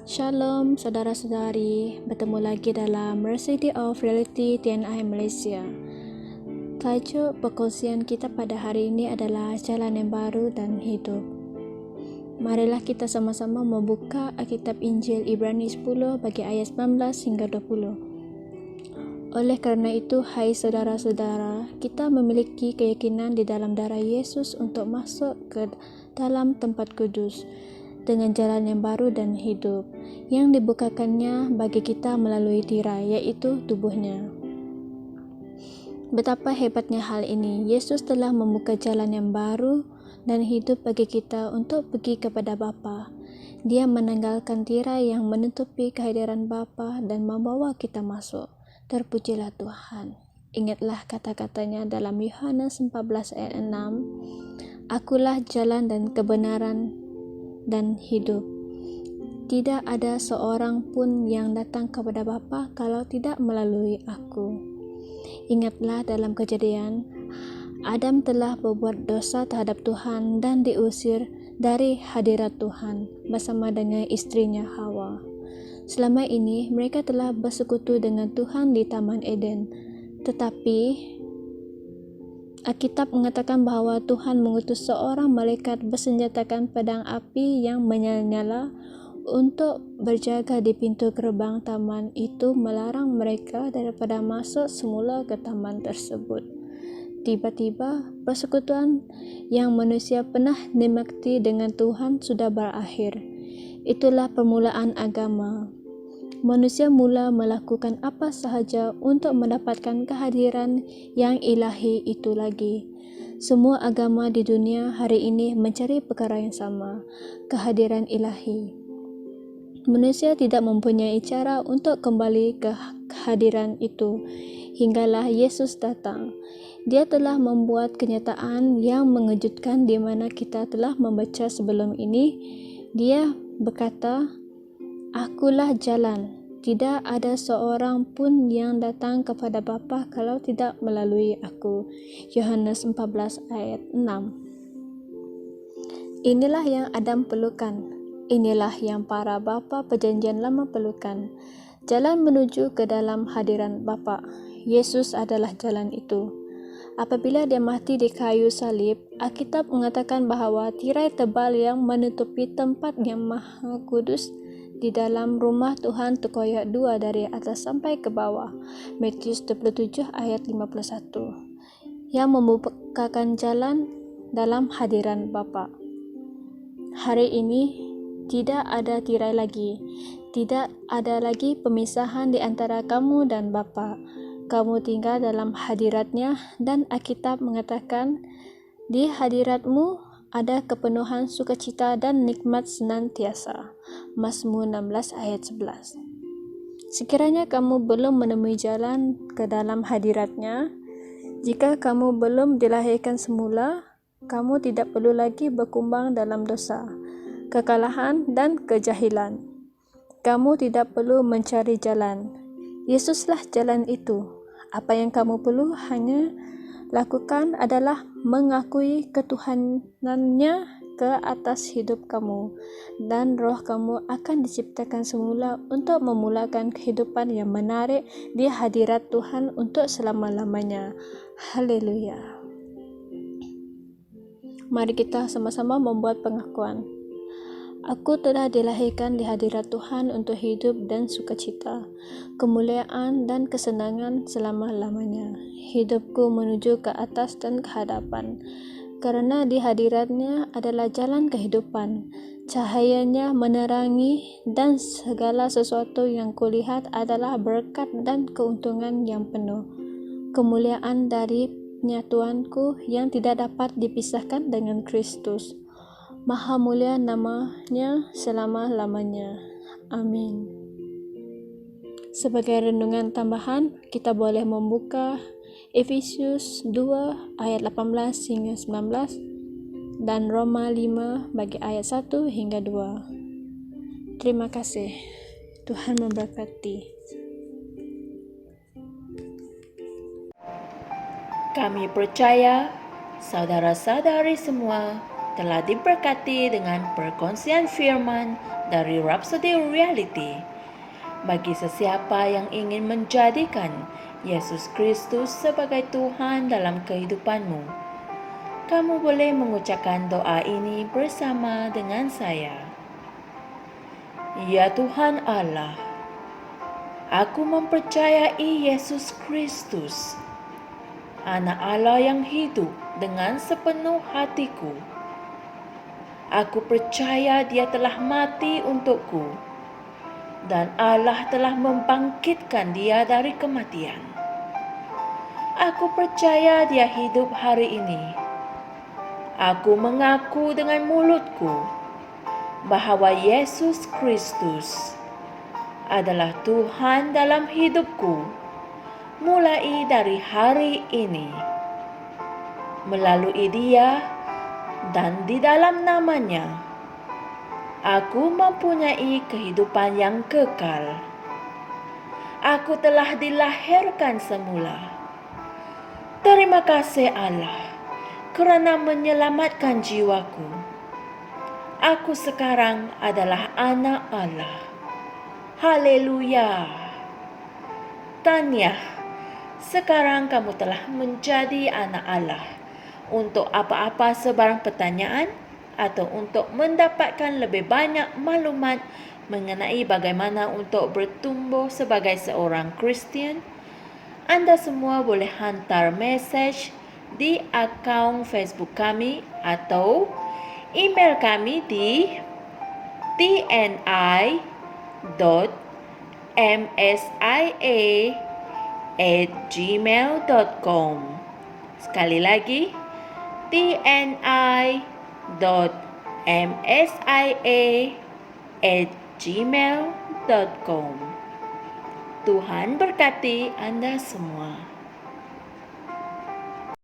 Shalom saudara-saudari, bertemu lagi dalam Mercy of Reality TNI Malaysia. Tajuk perkongsian kita pada hari ini adalah jalan yang baru dan hidup. Marilah kita sama-sama membuka Alkitab Injil Ibrani 10 bagi ayat 19 hingga 20. Oleh kerana itu, hai saudara-saudara, kita memiliki keyakinan di dalam darah Yesus untuk masuk ke dalam tempat kudus dengan jalan yang baru dan hidup yang dibukakannya bagi kita melalui tirai, yaitu tubuhnya. Betapa hebatnya hal ini. Yesus telah membuka jalan yang baru dan hidup bagi kita untuk pergi kepada Bapa. Dia menanggalkan tirai yang menutupi kehadiran Bapa dan membawa kita masuk. Terpujilah Tuhan. Ingatlah kata-katanya dalam Yohanes 14 ayat 6. Akulah jalan dan kebenaran dan hidup. Tidak ada seorang pun yang datang kepada Bapa kalau tidak melalui aku. Ingatlah dalam Kejadian, Adam telah berbuat dosa terhadap Tuhan dan diusir dari hadirat Tuhan bersama dengan istrinya Hawa. Selama ini mereka telah bersekutu dengan Tuhan di Taman Eden. Tetapi Alkitab mengatakan bahawa Tuhan mengutus seorang malaikat bersenjatakan pedang api yang menyala-nyala untuk berjaga di pintu gerbang taman itu, melarang mereka daripada masuk semula ke taman tersebut. Tiba-tiba persekutuan yang manusia pernah nikmati dengan Tuhan sudah berakhir. Itulah permulaan agama. Manusia mula melakukan apa sahaja untuk mendapatkan kehadiran yang ilahi itu lagi. Semua agama di dunia hari ini mencari perkara yang sama, kehadiran ilahi. Manusia tidak mempunyai cara untuk kembali ke kehadiran itu hinggalah Yesus datang. Dia telah membuat kenyataan yang mengejutkan di mana kita telah membaca sebelum ini. Dia berkata, Akulah jalan. Tidak ada seorang pun yang datang kepada Bapa kalau tidak melalui aku. Yohanes 14 ayat 6. Inilah yang Adam perlukan. Inilah yang para bapa perjanjian lama perlukan. Jalan menuju ke dalam hadiran Bapa. Yesus adalah jalan itu. Apabila dia mati di kayu salib, Alkitab mengatakan bahawa tirai tebal yang menutupi tempat yang maha kudus di dalam rumah Tuhan terkoyak dua dari atas sampai ke bawah. Matius 27 ayat 51. Yang membukakan jalan dalam hadiran Bapa. Hari ini tidak ada tirai lagi. Tidak ada lagi pemisahan di antara kamu dan Bapa. Kamu tinggal dalam hadiratnya dan Alkitab mengatakan di hadiratmu ada kepenuhan sukacita dan nikmat senantiasa. Mazmur 16 ayat 11. Sekiranya kamu belum menemui jalan ke dalam hadiratnya, jika kamu belum dilahirkan semula, kamu tidak perlu lagi berkumbang dalam dosa, kekalahan dan kejahilan. Kamu tidak perlu mencari jalan. Yesuslah jalan itu. Apa yang kamu perlu hanya lakukan adalah mengakui ketuhanannya ke atas hidup kamu, dan roh kamu akan diciptakan semula untuk memulakan kehidupan yang menarik di hadirat Tuhan untuk selama-lamanya. Haleluya. Mari kita sama-sama membuat pengakuan. Aku telah dilahirkan di hadirat Tuhan untuk hidup dan sukacita, kemuliaan dan kesenangan selama-lamanya. Hidupku menuju ke atas dan ke hadapan, kerana di hadiratnya adalah jalan kehidupan. Cahayanya menerangi dan segala sesuatu yang kulihat adalah berkat dan keuntungan yang penuh. Kemuliaan darinya Tuanku yang tidak dapat dipisahkan dengan Kristus. Maha mulia namanya selama-lamanya. Amin. Sebagai renungan tambahan, kita boleh membuka Efesius 2 ayat 18 hingga 19 dan Roma 5 bagi ayat 1 hingga 2. Terima kasih. Tuhan memberkati. Kami percaya saudara-saudari semua telah diberkati dengan perkongsian firman dari Rhapsody Reality. Bagi sesiapa yang ingin menjadikan Yesus Kristus sebagai Tuhan dalam kehidupanmu, kamu boleh mengucapkan doa ini bersama dengan saya. Ya Tuhan Allah, aku mempercayai Yesus Kristus, Anak Allah yang hidup dengan sepenuh hatiku. Aku percaya Dia telah mati untukku dan Allah telah membangkitkan Dia dari kematian. Aku percaya Dia hidup hari ini. Aku mengaku dengan mulutku bahwa Yesus Kristus adalah Tuhan dalam hidupku mulai dari hari ini. Melalui Dia dan di dalam nama-Nya, aku mempunyai kehidupan yang kekal. Aku telah dilahirkan semula. Terima kasih Allah kerana menyelamatkan jiwaku. Aku sekarang adalah anak Allah. Haleluya. Tanya, sekarang kamu telah menjadi anak Allah. Untuk apa-apa sebarang pertanyaan atau untuk mendapatkan lebih banyak maklumat mengenai bagaimana untuk bertumbuh sebagai seorang Kristian, anda semua boleh hantar mesej di akaun Facebook kami atau email kami di tni.msia@gmail.com. Sekali lagi, tni.msia@gmail.com. Tuhan berkati Anda semua.